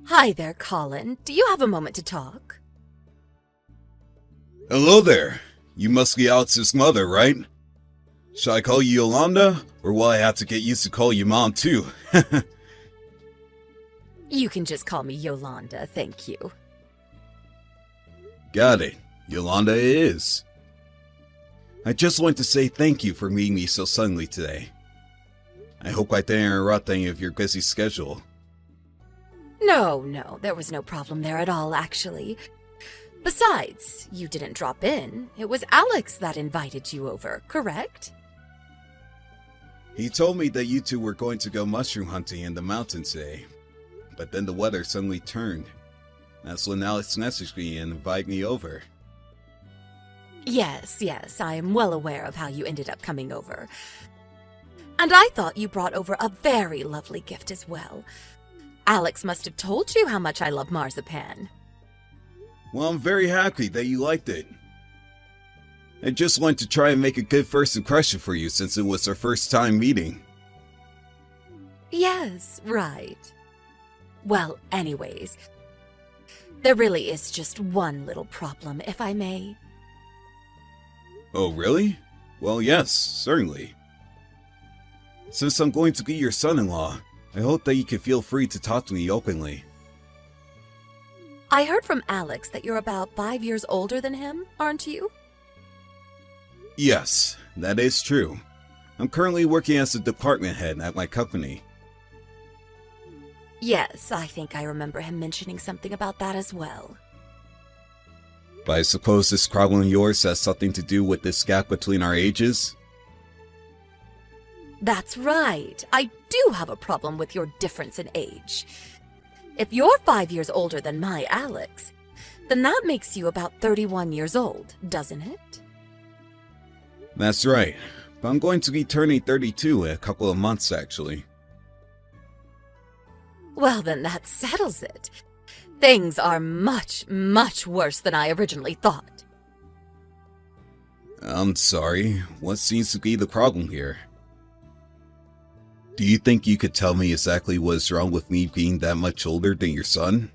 Hi there, Colin. Do you have a moment to talk? Hello there. You must be Alex's mother, right? Shall I call you Yolanda, or will I have to get used to call you Mom too? You can just call me Yolanda, thank you. Got it. Yolanda it is. I just want to say thank you for meeting me so suddenly today. I hope I didn't interrupt any of your busy schedule. No, there was no problem there at all, actually. Besides, you didn't drop in. It was Alex that invited you over, correct? He told me that you two were going to go mushroom hunting in the mountains today, but then the weather suddenly turned. That's when Alex messaged me and invited me over. Yes, I am well aware of how you ended up coming over. And I thought you brought over a very lovely gift as well. Alex must have told you how much I love marzipan. Well, I'm very happy that you liked it. I just wanted to try and make a good first impression for you since it was our first time meeting. Yes, right. Well, anyways, there really is just one little problem, if I may. Oh, really? Well, yes, certainly. Since I'm going to be your son-in-law, I hope that you can feel free to talk to me openly. I heard from Alex that you're about 5 years older than him, aren't you? Yes, that is true. I'm currently working as a department head at my company. Yes, I think I remember him mentioning something about that as well. But I suppose this problem of yours has something to do with this gap between our ages? That's right. I do have a problem with your difference in age. If you're 5 years older than my Alex, then that makes you about 31 years old, doesn't it? That's right. But I'm going to be turning 32 in a couple of months, actually. Well, then that settles it. Things are much worse than I originally thought. I'm sorry. What seems to be the problem here? Do you think you could tell me exactly what is wrong with me being that much older than your son?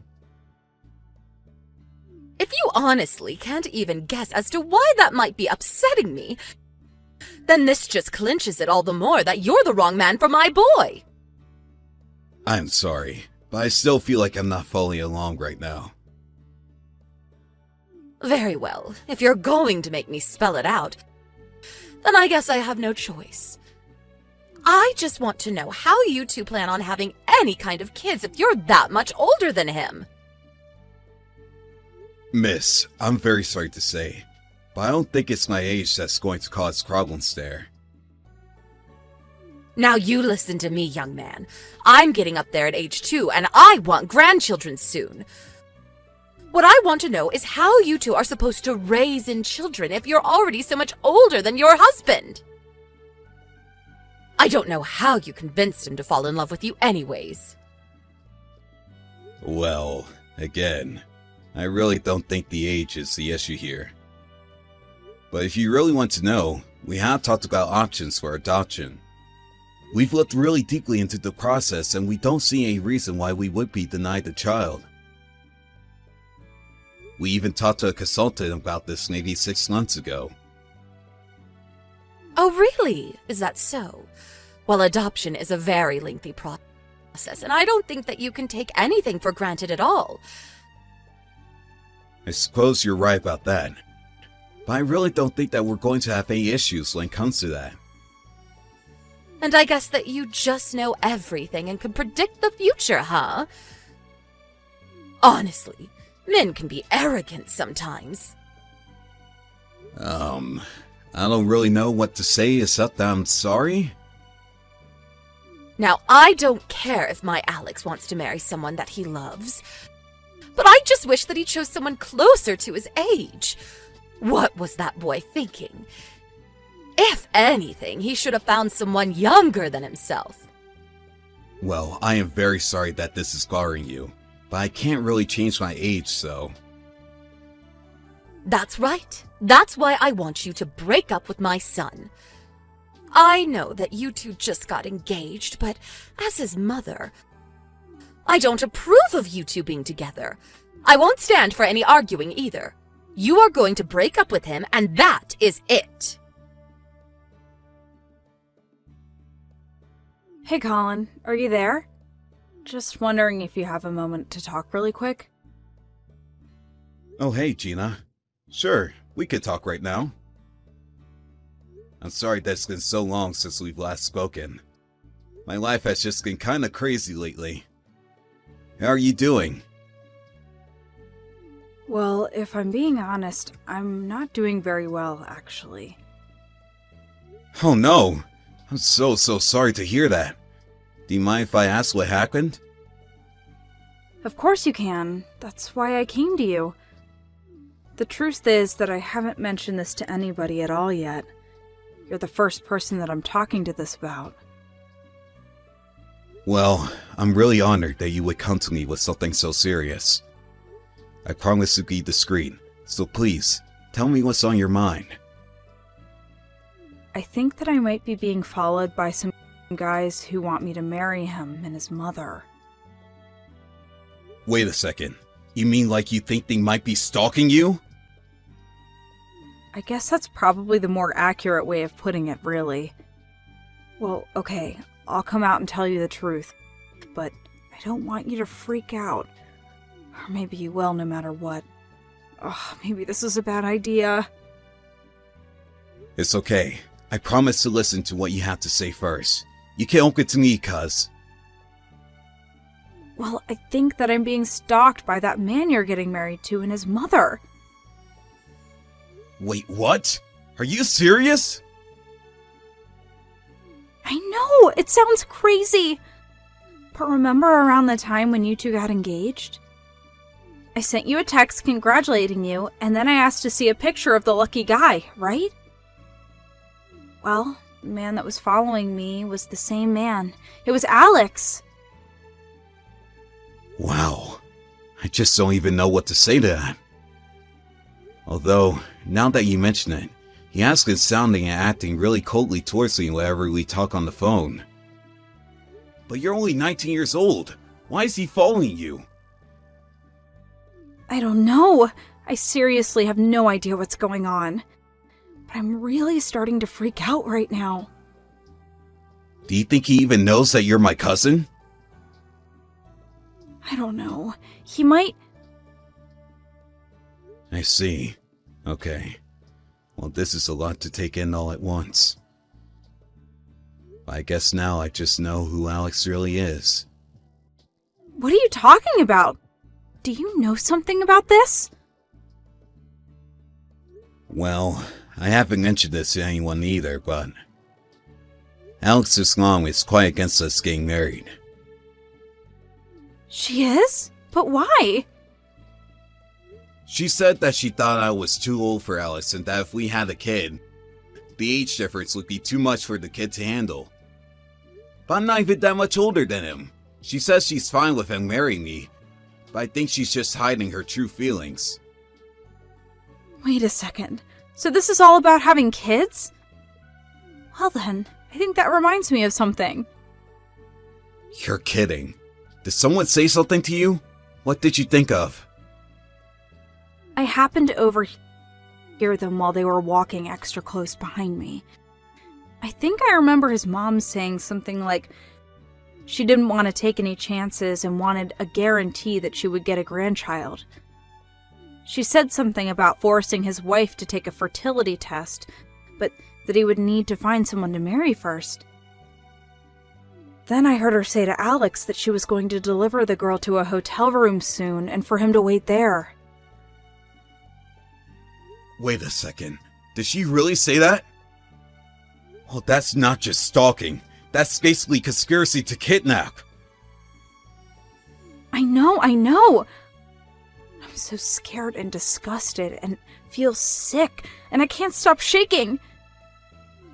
If you honestly can't even guess as to why that might be upsetting me, then this just clinches it all the more that you're the wrong man for my boy. I'm sorry, but I still feel like I'm not following along right now. Very well. If you're going to make me spell it out, then I guess I have no choice. I just want to know how you two plan on having any kind of kids if you're that much older than him. Miss, I'm very sorry to say, but I don't think it's my age that's going to cause problems there. Now you listen to me, young man. I'm getting up there at age 2, and I want grandchildren soon. What I want to know is how you two are supposed to raise children if you're already so much older than your husband. I don't know how you convinced him to fall in love with you anyways. Well, again, I really don't think the age is the issue here. But if you really want to know, we have talked about options for adoption. We've looked really deeply into the process and we don't see any reason why we would be denied the child. We even talked to a consultant about this maybe 6 months ago. Oh, really? Is that so? Well, adoption is a very lengthy process, and I don't think that you can take anything for granted at all. I suppose you're right about that. But I really don't think that we're going to have any issues when it comes to that. And I guess that you just know everything and can predict the future, huh? Honestly, men can be arrogant sometimes. I don't really know what to say except that I'm sorry. Now, I don't care if my Alex wants to marry someone that he loves, but I just wish that he chose someone closer to his age. What was that boy thinking? If anything, he should have found someone younger than himself. Well, I am very sorry that this is scarring you, but I can't really change my age, so... That's right. That's why I want you to break up with my son. I know that you two just got engaged, but as his mother, I don't approve of you two being together. I won't stand for any arguing either. You are going to break up with him, and that is it. Hey Colin, are you there? Just wondering if you have a moment to talk really quick. Oh, hey, Gina. Sure, we could talk right now. I'm sorry that it's been so long since we've last spoken. My life has just been kinda crazy lately. How are you doing? Well, if I'm being honest, I'm not doing very well, actually. Oh no! I'm so sorry to hear that. Do you mind if I ask what happened? Of course you can. That's why I came to you. The truth is that I haven't mentioned this to anybody at all yet. You're the first person that I'm talking to this about. Well, I'm really honored that you would come to me with something so serious. I promise to be discreet, so please, tell me what's on your mind. I think that I might be being followed by some guys who want me to marry him and his mother. Wait a second. You mean like you think they might be stalking you? I guess that's probably the more accurate way of putting it, really. Well, okay, I'll come out and tell you the truth, but I don't want you to freak out. Or maybe you will, no matter what. Oh, maybe this is a bad idea. It's okay. I promise to listen to what you have to say first. You can't get to me, cuz. Well, I think that I'm being stalked by that man you're getting married to and his mother. Wait, what? Are you serious? I know, it sounds crazy. But remember around the time when you two got engaged? I sent you a text congratulating you, and then I asked to see a picture of the lucky guy, right? Well, the man that was following me was the same man. It was Alex. Wow. I just don't even know what to say to that. Although, now that you mention it, he has been sounding and acting really coldly towards me whenever we talk on the phone. But you're only 19 years old. Why is he following you? I don't know. I seriously have no idea what's going on. But I'm really starting to freak out right now. Do you think he even knows that you're my cousin? I don't know. He might... I see. Okay. Well, this is a lot to take in all at once. I guess now I just know who Alex really is. What are you talking about? Do you know something about this? Well, I haven't mentioned this to anyone either, but Alex's mom is quite against us getting married. She is? But why? She said that she thought I was too old for Alex and that if we had a kid, the age difference would be too much for the kid to handle. But I'm not even that much older than him. She says she's fine with him marrying me, but I think she's just hiding her true feelings. Wait a second. So this is all about having kids? Well then, I think that reminds me of something. You're kidding. Did someone say something to you? What did you think of? I happened to overhear them while they were walking extra close behind me. I think I remember his mom saying something like she didn't want to take any chances and wanted a guarantee that she would get a grandchild. She said something about forcing his wife to take a fertility test, but that he would need to find someone to marry first. Then I heard her say to Alex that she was going to deliver the girl to a hotel room soon and for him to wait there. Wait a second. Did she really say that? Well, that's not just stalking. That's basically conspiracy to kidnap. I know. I'm so scared and disgusted and feel sick, and I can't stop shaking.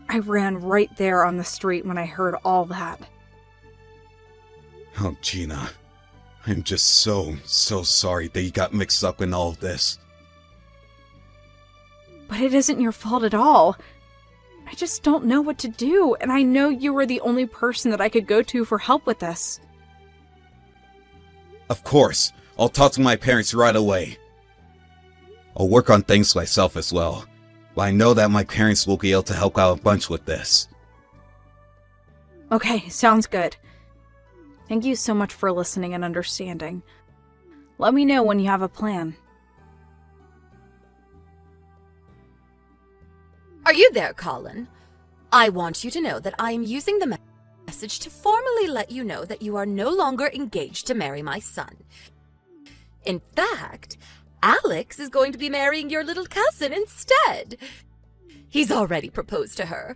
I ran right there on the street when I heard all that. Oh, Gina. I'm just so sorry that you got mixed up in all of this. But it isn't your fault at all. I just don't know what to do, and I know you were the only person that I could go to for help with this. Of course, I'll talk to my parents right away. I'll work on things myself as well, but I know that my parents will be able to help out a bunch with this. Okay, sounds good. Thank you so much for listening and understanding. Let me know when you have a plan. Are you there, Colin? I want you to know that I am using the message to formally let you know that you are no longer engaged to marry my son. In fact, Alex is going to be marrying your little cousin instead. He's already proposed to her,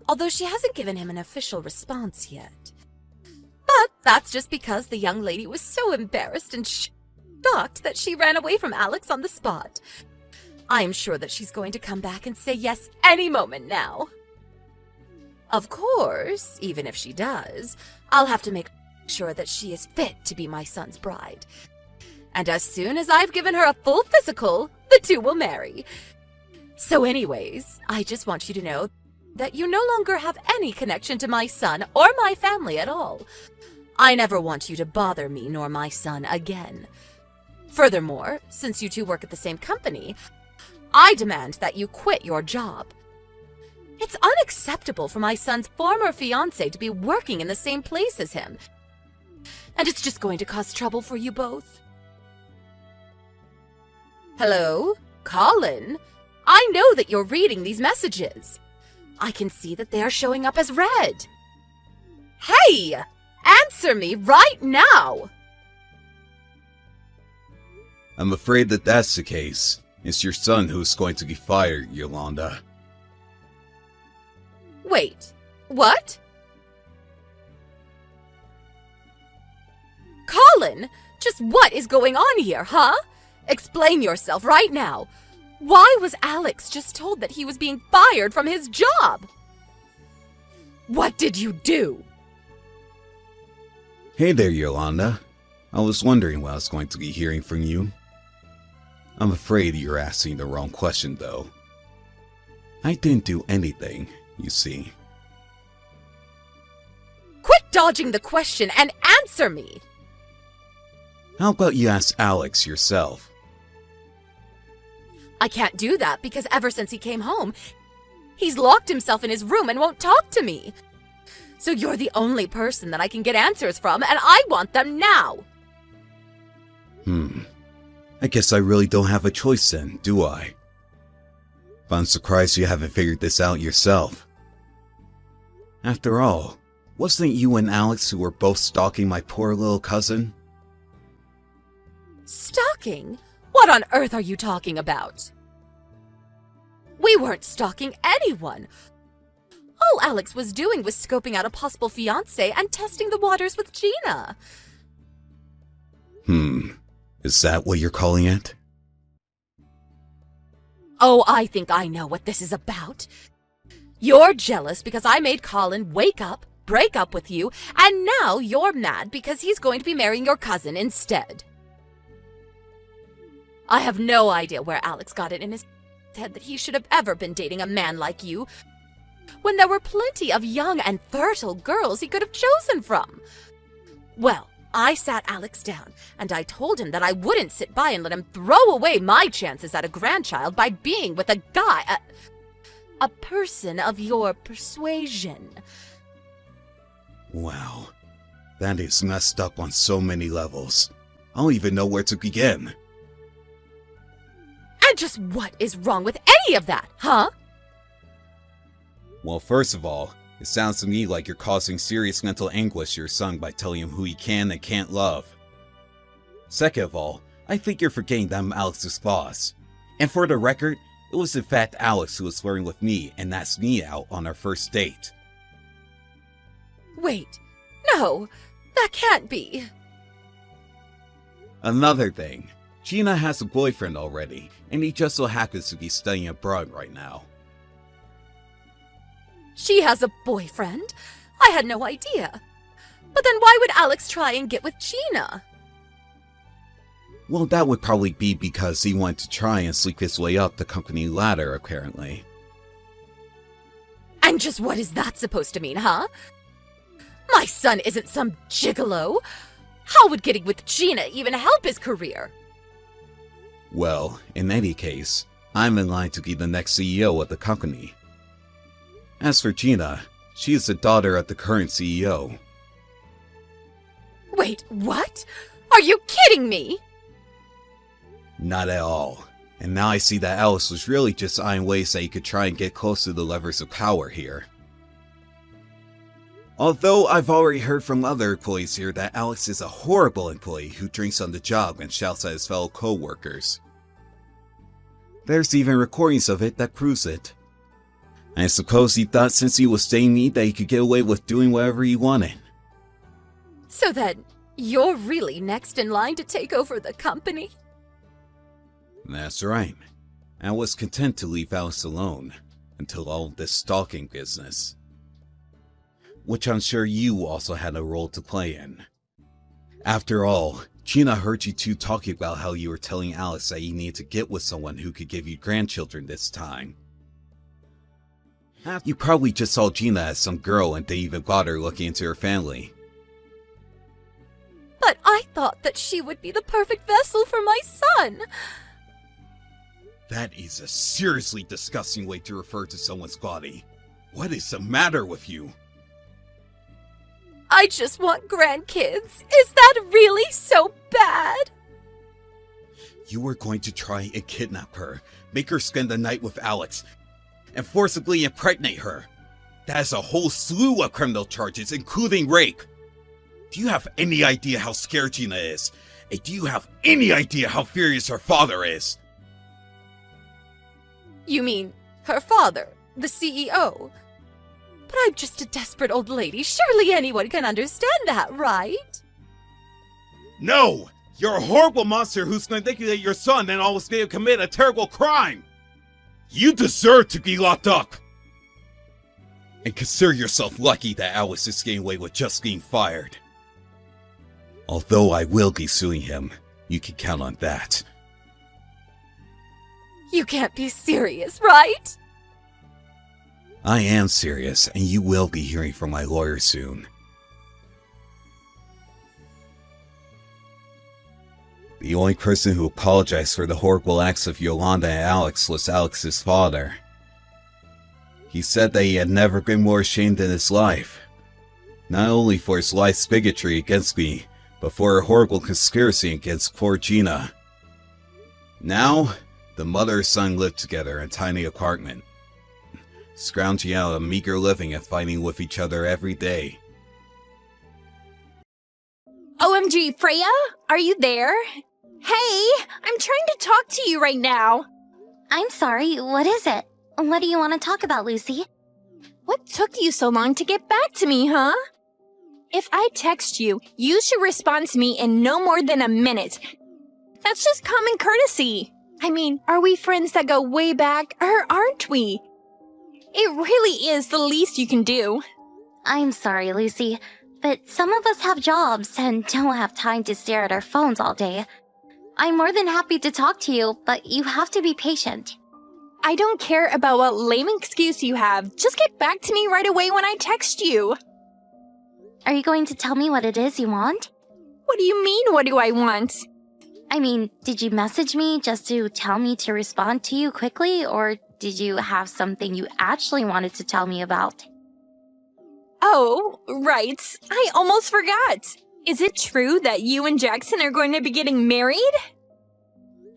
although she hasn't given him an official response yet. But that's just because the young lady was so embarrassed and shocked that she ran away from Alex on the spot. I'm sure that she's going to come back and say yes any moment now. Of course, even if she does, I'll have to make sure that she is fit to be my son's bride. And as soon as I've given her a full physical, the two will marry. So anyways, I just want you to know that you no longer have any connection to my son or my family at all. I never want you to bother me nor my son again. Furthermore, since you two work at the same company, I demand that you quit your job. It's unacceptable for my son's former fiancée to be working in the same place as him. And it's just going to cause trouble for you both. Hello? Colin? I know that you're reading these messages. I can see that they are showing up as read. Hey! Answer me right now! I'm afraid that that's the case. It's your son who's going to be fired, Yolanda. Wait, what? Colin, just what is going on here, huh? Explain yourself right now. Why was Alex just told that he was being fired from his job? What did you do? Hey there, Yolanda. I was wondering what I was going to be hearing from you. I'm afraid you're asking the wrong question, though. I didn't do anything, you see. Quit dodging the question and answer me! How about you ask Alex yourself? I can't do that because ever since he came home, he's locked himself in his room and won't talk to me. So you're the only person that I can get answers from, and I want them now! I guess I really don't have a choice then, do I? But I'm surprised you haven't figured this out yourself. After all, wasn't it you and Alex who were both stalking my poor little cousin? Stalking? What on earth are you talking about? We weren't stalking anyone. All Alex was doing was scoping out a possible fiancé and testing the waters with Gina. Is that what you're calling it? Oh, I think I know what this is about. You're jealous because I made Colin wake up, break up with you, and now you're mad because he's going to be marrying your cousin instead. I have no idea where Alex got it in his head that he should have ever been dating a man like you, when there were plenty of young and fertile girls he could have chosen from. Well, I sat Alex down, and I told him that I wouldn't sit by and let him throw away my chances at a grandchild by being with a guy, a person of your persuasion. Wow, that is messed up on so many levels. I don't even know where to begin. And just what is wrong with any of that, huh? Well, first of all, it sounds to me like you're causing serious mental anguish to your son by telling him who he can and can't love. Second of all, I think you're forgetting that I'm Alex's boss. And for the record, it was in fact Alex who was flirting with me and asked me out on our first date. Wait, no, that can't be. Another thing, Gina has a boyfriend already, and he just so happens to be studying abroad right now. She has a boyfriend? I had no idea. But then why would Alex try and get with Gina? Well, that would probably be because he wanted to try and sleep his way up the company ladder, apparently. And just what is that supposed to mean, huh? My son isn't some gigolo. How would getting with Gina even help his career? Well, in any case, I'm in line to be the next CEO of the company. As for Gina, she is the daughter of the current CEO. Wait, what? Are you kidding me? Not at all. And now I see that Alex was really just eyeing ways that he could try and get close to the levers of power here. Although I've already heard from other employees here that Alex is a horrible employee who drinks on the job and shouts at his fellow co-workers. There's even recordings of it that proves it. I suppose he thought since he was staying neat that he could get away with doing whatever he wanted. So then, you're really next in line to take over the company? That's right. I was content to leave Alex alone until all of this stalking business. Which I'm sure you also had a role to play in. After all, Gina heard you two talking about how you were telling Alex that you needed to get with someone who could give you grandchildren this time. You probably just saw Gina as some girl and they even got her looking into her family. But I thought that she would be the perfect vessel for my son. That is a seriously disgusting way to refer to someone's body. What is the matter with you? I just want grandkids. Is that really so bad? You were going to try and kidnap her, make her spend the night with Alex, and forcibly impregnate her. That is a whole slew of criminal charges, including rape. Do you have any idea how scared Gina is? And do you have any idea how furious her father is? You mean her father, the CEO? But I'm just a desperate old lady. Surely anyone can understand that, right? No! You're a horrible monster who's manipulated your son and almost made him commit a terrible crime! You deserve to be locked up! And consider yourself lucky that Alex is getting away with just being fired. Although I will be suing him, you can count on that. You can't be serious, right? I am serious, and you will be hearing from my lawyer soon. The only person who apologized for the horrible acts of Yolanda and Alex was Alex's father. He said that he had never been more ashamed in his life. Not only for his life's bigotry against me, but for a horrible conspiracy against poor Gina. Now, the mother and son live together in a tiny apartment, scrounging out a meager living and fighting with each other every day. OMG, Freya? Are you there? Hey, I'm trying to talk to you right now. I'm sorry, what is it? What do you want to talk about, Lucy? What took you so long to get back to me, huh? If I text you, you should respond to me in no more than a minute. That's just common courtesy. I mean, are we friends that go way back, or aren't we? It really is the least you can do. I'm sorry, Lucy, but some of us have jobs and don't have time to stare at our phones all day. I'm more than happy to talk to you, but you have to be patient. I don't care about what lame excuse you have. Just get back to me right away when I text you. Are you going to tell me what it is you want? What do you mean, what do I want? I mean, did you message me just to tell me to respond to you quickly, or did you have something you actually wanted to tell me about? Oh, right. I almost forgot. Is it true that you and Jackson are going to be getting married?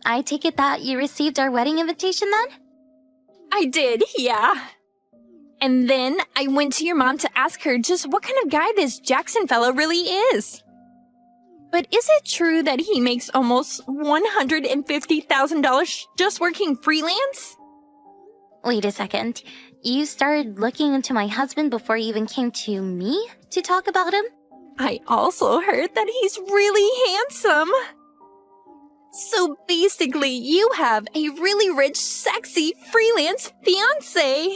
I take it that you received our wedding invitation then? I did, yeah. And then I went to your mom to ask her just what kind of guy this Jackson fellow really is. But is it true that he makes almost $150,000 just working freelance? Wait a second. You started looking into my husband before you even came to me to talk about him? I also heard that he's really handsome. So basically, you have a really rich, sexy, freelance fiancé.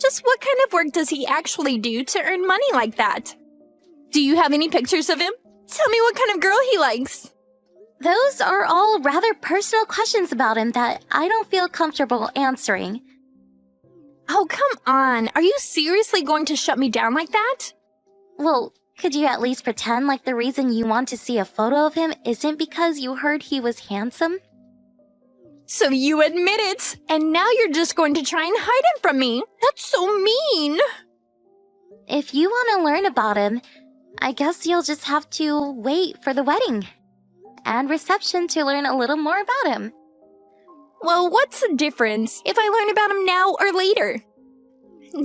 Just what kind of work does he actually do to earn money like that? Do you have any pictures of him? Tell me what kind of girl he likes. Those are all rather personal questions about him that I don't feel comfortable answering. Oh, come on. Are you seriously going to shut me down like that? Well, Could you at least pretend like the reason you want to see a photo of him isn't because you heard he was handsome? So you admit it, and now you're just going to try and hide him from me. That's so mean. If you want to learn about him, I guess you'll just have to wait for the wedding and reception to learn a little more about him. Well, what's the difference if I learn about him now or later?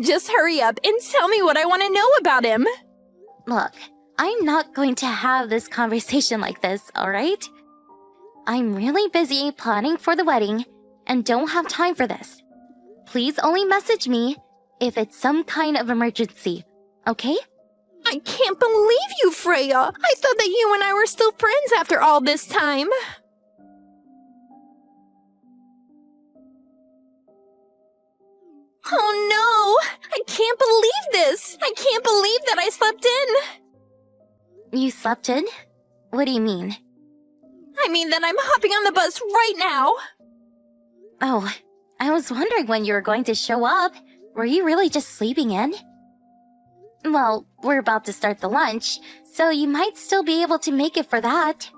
Just hurry up and tell me what I want to know about him. Look, I'm not going to have this conversation like this, alright? I'm really busy planning for the wedding and don't have time for this. Please only message me if it's some kind of emergency, okay? I can't believe you, Freya. I thought that you and I were still friends after all this time. Oh no! I can't believe this! I can't believe that I slept in! You slept in? What do you mean? I mean that I'm hopping on the bus right now! Oh, I was wondering when you were going to show up. Were you really just sleeping in? Well, we're about to start the lunch, so you might still be able to make it for that.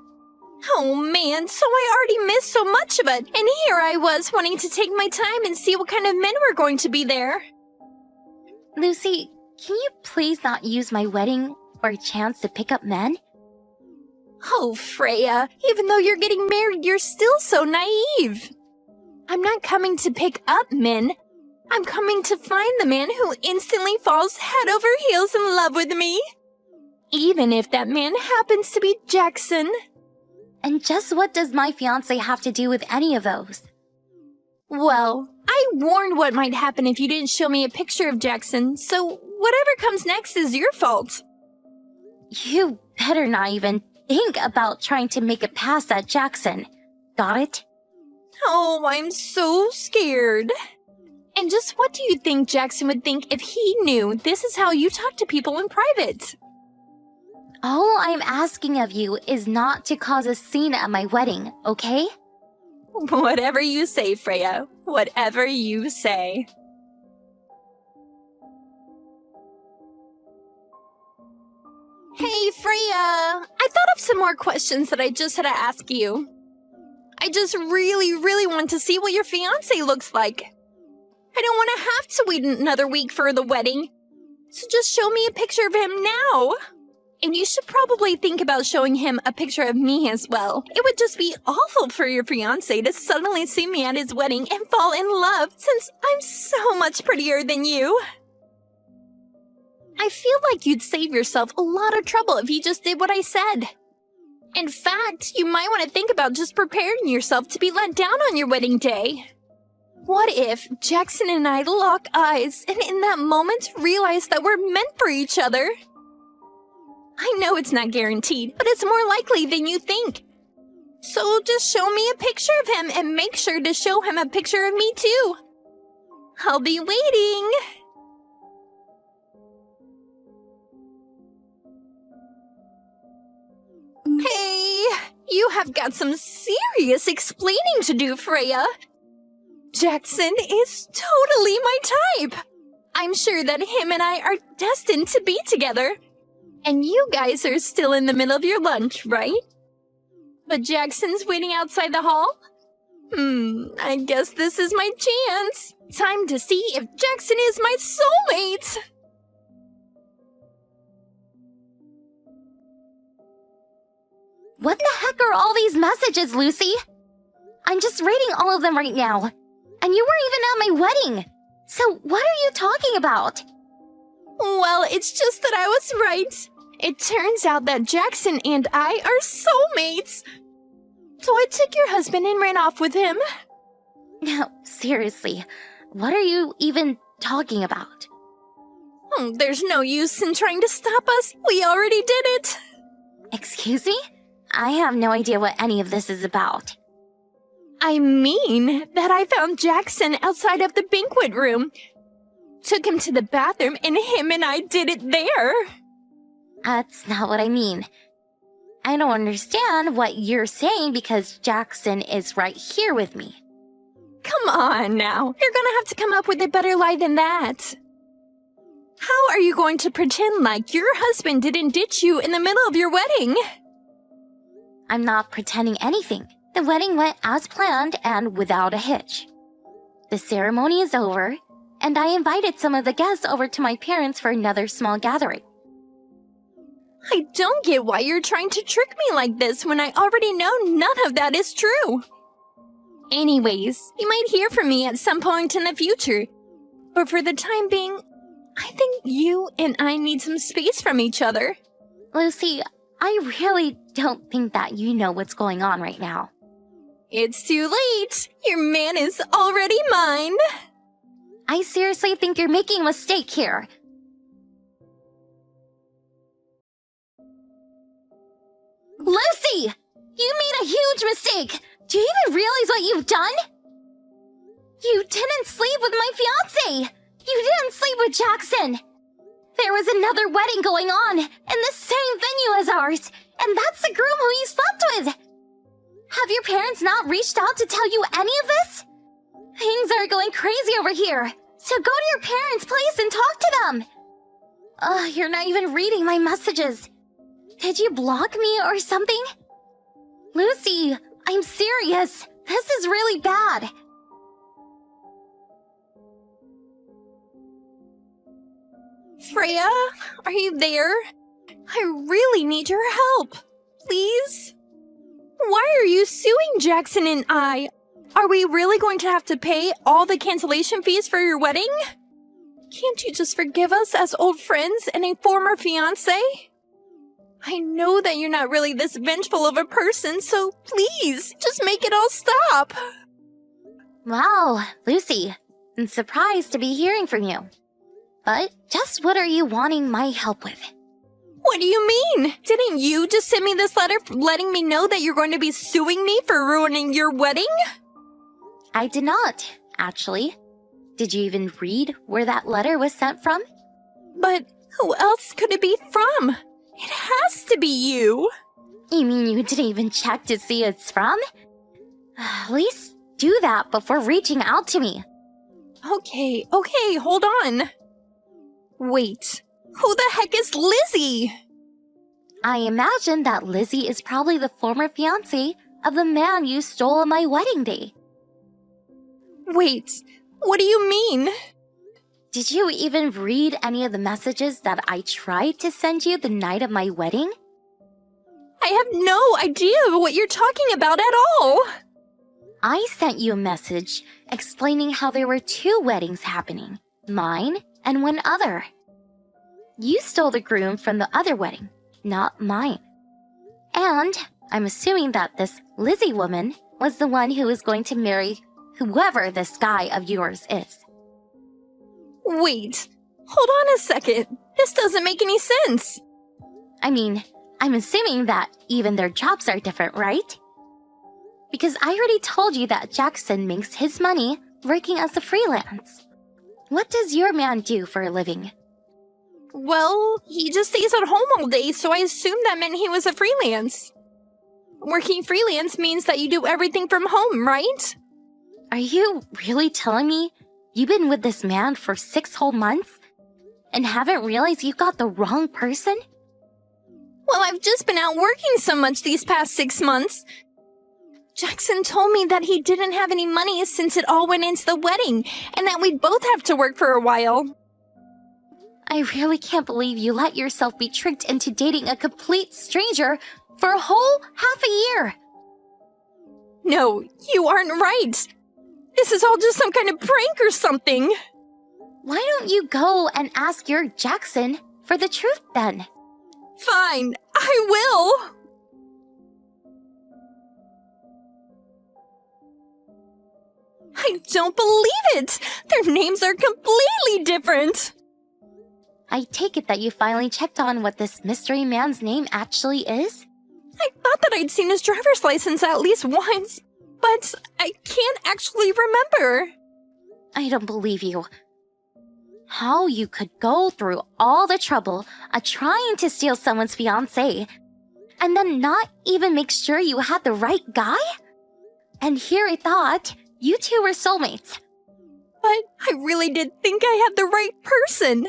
Oh man, so I already missed so much of it, and here I was wanting to take my time and see what kind of men were going to be there. Lucy, can you please not use my wedding for a chance to pick up men? Oh, Freya, even though you're getting married, you're still so naive. I'm not coming to pick up men. I'm coming to find the man who instantly falls head over heels in love with me. Even if that man happens to be Jackson. And just what does my fiancé have to do with any of those? Well, I warned what might happen if you didn't show me a picture of Jackson, so whatever comes next is your fault. You better not even think about trying to make a pass at Jackson. Got it? Oh, I'm so scared. And just what do you think Jackson would think if he knew this is how you talk to people in private? All I'm asking of you is not to cause a scene at my wedding, okay? Whatever you say, Freya. Whatever you say. Hey, Freya! I thought of some more questions that I just had to ask you. I just really want to see what your fiancé looks like. I don't want to have to wait another week for the wedding. So just show me a picture of him now. And you should probably think about showing him a picture of me as well. It would just be awful for your fiancé to suddenly see me at his wedding and fall in love since I'm so much prettier than you. I feel like you'd save yourself a lot of trouble if you just did what I said. In fact, you might want to think about just preparing yourself to be let down on your wedding day. What if Jackson and I lock eyes and in that moment realize that we're meant for each other? I know it's not guaranteed, but it's more likely than you think. So just show me a picture of him and make sure to show him a picture of me too. I'll be waiting. Hey, you have got some serious explaining to do, Freya. Jackson is totally my type. I'm sure that him and I are destined to be together. And you guys are still in the middle of your lunch, right? But Jackson's waiting outside the hall? I guess this is my chance. Time to see if Jackson is my soulmate. What the heck are all these messages, Lucy? I'm just reading all of them right now. And you weren't even at my wedding. So what are you talking about? Well, it's just that I was right. It turns out that Jackson and I are soulmates. So I took your husband and ran off with him. No, seriously, what are you even talking about? There's no use in trying to stop us. We already did it. Excuse me? I have no idea what any of this is about. I mean that I found Jackson outside of the banquet room. Took him to the bathroom and him and I did it there. That's not what I mean. I don't understand what you're saying because Jackson is right here with me. Come on now. You're gonna have to come up with a better lie than that. How are you going to pretend like your husband didn't ditch you in the middle of your wedding? I'm not pretending anything. The wedding went as planned and without a hitch. The ceremony is over, and I invited some of the guests over to my parents for another small gathering. I don't get why you're trying to trick me like this when I already know none of that is true. Anyways, you might hear from me at some point in the future. But for the time being, I think you and I need some space from each other. Lucy, I really don't think that you know what's going on right now. It's too late. Your man is already mine. I seriously think you're making a mistake here. Lucy! You made a huge mistake! Do you even realize what you've done? You didn't sleep with my fiancé! You didn't sleep with Jackson! There was another wedding going on in the same venue as ours, and that's the groom who you slept with! Have your parents not reached out to tell you any of this? Things are going crazy over here, so go to your parents' place and talk to them! You're not even reading my messages. Did you block me or something? Lucy, I'm serious. This is really bad. Freya, are you there? I really need your help. Please? Why are you suing Jackson and I? Are we really going to have to pay all the cancellation fees for your wedding? Can't you just forgive us as old friends and a former fiancé? I know that you're not really this vengeful of a person, so please, just make it all stop. Wow, Lucy, I'm surprised to be hearing from you. But just what are you wanting my help with? What do you mean? Didn't you just send me this letter letting me know that you're going to be suing me for ruining your wedding? I did not, actually. Did you even read where that letter was sent from? But who else could it be from? It has to be you. You mean you didn't even check to see who it's from? At least do that before reaching out to me. Okay, hold on. Wait, who the heck is Lizzie? I imagine that Lizzie is probably the former fiancé of the man you stole on my wedding day. Wait, what do you mean? Did you even read any of the messages that I tried to send you the night of my wedding? I have no idea what you're talking about at all. I sent you a message explaining how there were 2 weddings happening, mine and one other. You stole the groom from the other wedding, not mine. And I'm assuming that this Lizzie woman was the one who was going to marry whoever this guy of yours is. Wait, hold on a second. This doesn't make any sense. I mean, I'm assuming that even their jobs are different, right? Because I already told you that Jackson makes his money working as a freelance. What does your man do for a living? Well, he just stays at home all day, so I assumed that meant he was a freelance. Working freelance means that you do everything from home, right? Are you really telling me you've been with this man for 6 whole months and haven't realized you got the wrong person? Well, I've just been out working so much these past 6 months. Jackson told me that he didn't have any money since it all went into the wedding, and that we'd both have to work for a while. I really can't believe you let yourself be tricked into dating a complete stranger for a whole half a year. No, you aren't right. This is all just some kind of prank or something. Why don't you go and ask your Jackson for the truth then? Fine, I will. I don't believe it! Their names are completely different! I take it that you finally checked on what this mystery man's name actually is? I thought that I'd seen his driver's license at least once, but I can't actually remember. I don't believe you. How you could go through all the trouble of trying to steal someone's fiancé and then not even make sure you had the right guy? And here I thought you two were soulmates. But I really did think I had the right person.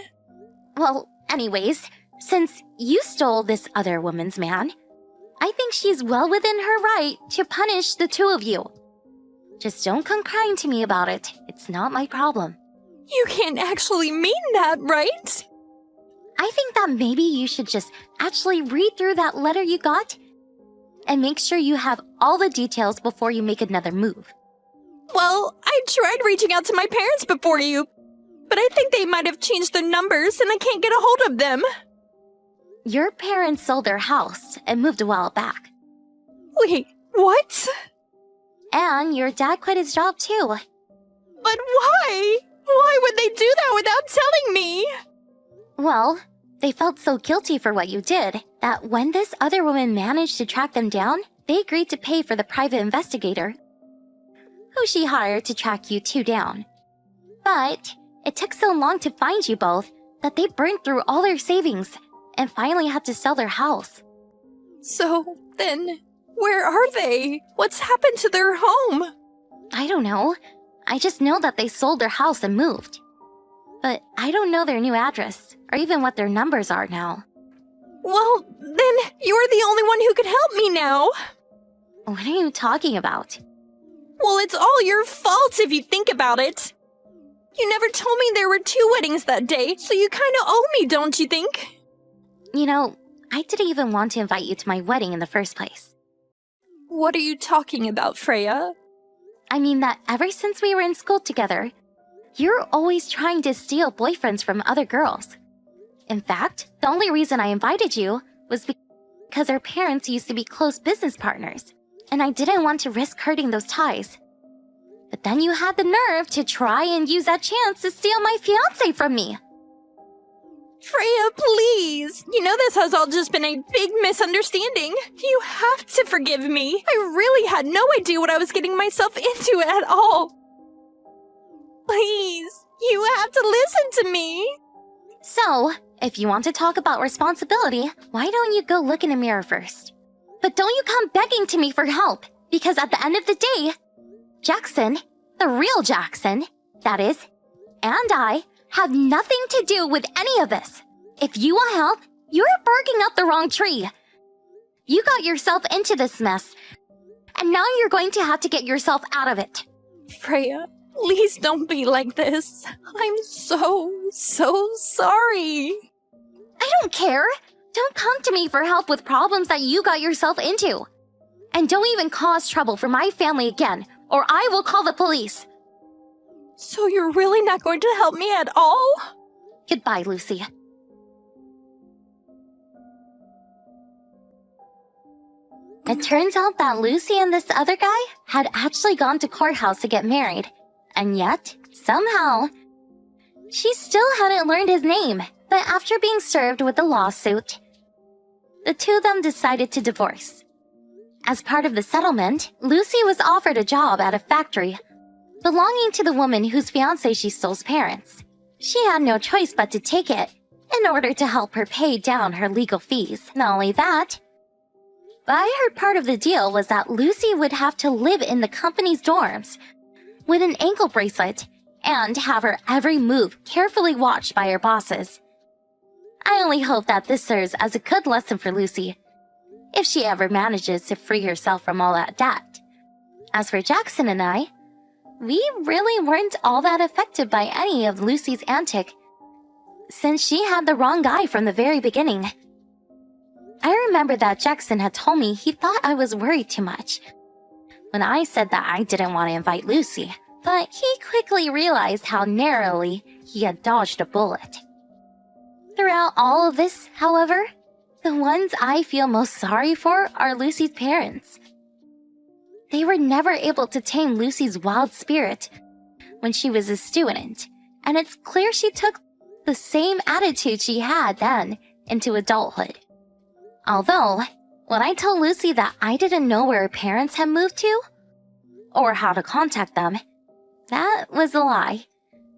Well, anyways, since you stole this other woman's man, I think she's well within her right to punish the two of you. Just don't come crying to me about it. It's not my problem. You can't actually mean that, right? I think that maybe you should just actually read through that letter you got and make sure you have all the details before you make another move. Well, I tried reaching out to my parents before you, but I think they might have changed their numbers and I can't get a hold of them. Your parents sold their house and moved a while back. Wait, what? And your dad quit his job too. But why? Why would they do that without telling me? Well, they felt so guilty for what you did that when this other woman managed to track them down, they agreed to pay for the private investigator who she hired to track you two down. But it took so long to find you both that they burned through all their savings and finally had to sell their house. So then, where are they? What's happened to their home? I don't know. I just know that they sold their house and moved. But I don't know their new address or even what their numbers are now. Well, then you're the only one who could help me now. What are you talking about? Well, it's all your fault if you think about it. You never told me there were 2 weddings that day, so you kinda owe me, don't you think? You know, I didn't even want to invite you to my wedding in the first place. What are you talking about, Freya? I mean that ever since we were in school together, you're always trying to steal boyfriends from other girls. In fact, the only reason I invited you was because our parents used to be close business partners, and I didn't want to risk hurting those ties. But then you had the nerve to try and use that chance to steal my fiancé from me. Freya, please! You know this has all just been a big misunderstanding. You have to forgive me. I really had no idea what I was getting myself into at all. Please, you have to listen to me. So, if you want to talk about responsibility, why don't you go look in a mirror first? But don't you come begging to me for help, because at the end of the day, Jackson, the real Jackson, that is, and I, have nothing to do with any of this. If you want help, you're barking up the wrong tree. You got yourself into this mess, and now you're going to have to get yourself out of it. Freya, please don't be like this. I'm so sorry. I don't care. Don't come to me for help with problems that you got yourself into. And don't even cause trouble for my family again, or I will call the police. So you're really not going to help me at all? Goodbye, Lucy. It turns out that Lucy and this other guy had actually gone to courthouse to get married. And yet, somehow, she still hadn't learned his name. But after being served with the lawsuit, the two of them decided to divorce. As part of the settlement, Lucy was offered a job at a factory belonging to the woman whose fiancé she stole's parents. She had no choice but to take it in order to help her pay down her legal fees. Not only that, but I heard part of the deal was that Lucy would have to live in the company's dorms with an ankle bracelet and have her every move carefully watched by her bosses. I only hope that this serves as a good lesson for Lucy, if she ever manages to free herself from all that debt. As for Jackson and I, we really weren't all that affected by any of Lucy's antic, since she had the wrong guy from the very beginning. I remember that Jackson had told me he thought I was worried too much when I said that I didn't want to invite Lucy, but he quickly realized how narrowly he had dodged a bullet. Throughout all of this, however, the ones I feel most sorry for are Lucy's parents. They were never able to tame Lucy's wild spirit when she was a student, and it's clear she took the same attitude she had then into adulthood. Although, when I told Lucy that I didn't know where her parents had moved to, or how to contact them, that was a lie.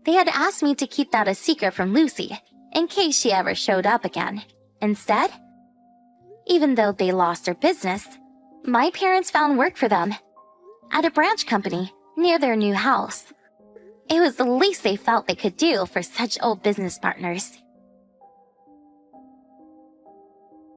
They had asked me to keep that a secret from Lucy, in case she ever showed up again. Instead, even though they lost their business, my parents found work for them at a branch company near their new house. It was the least they felt they could do for such old business partners.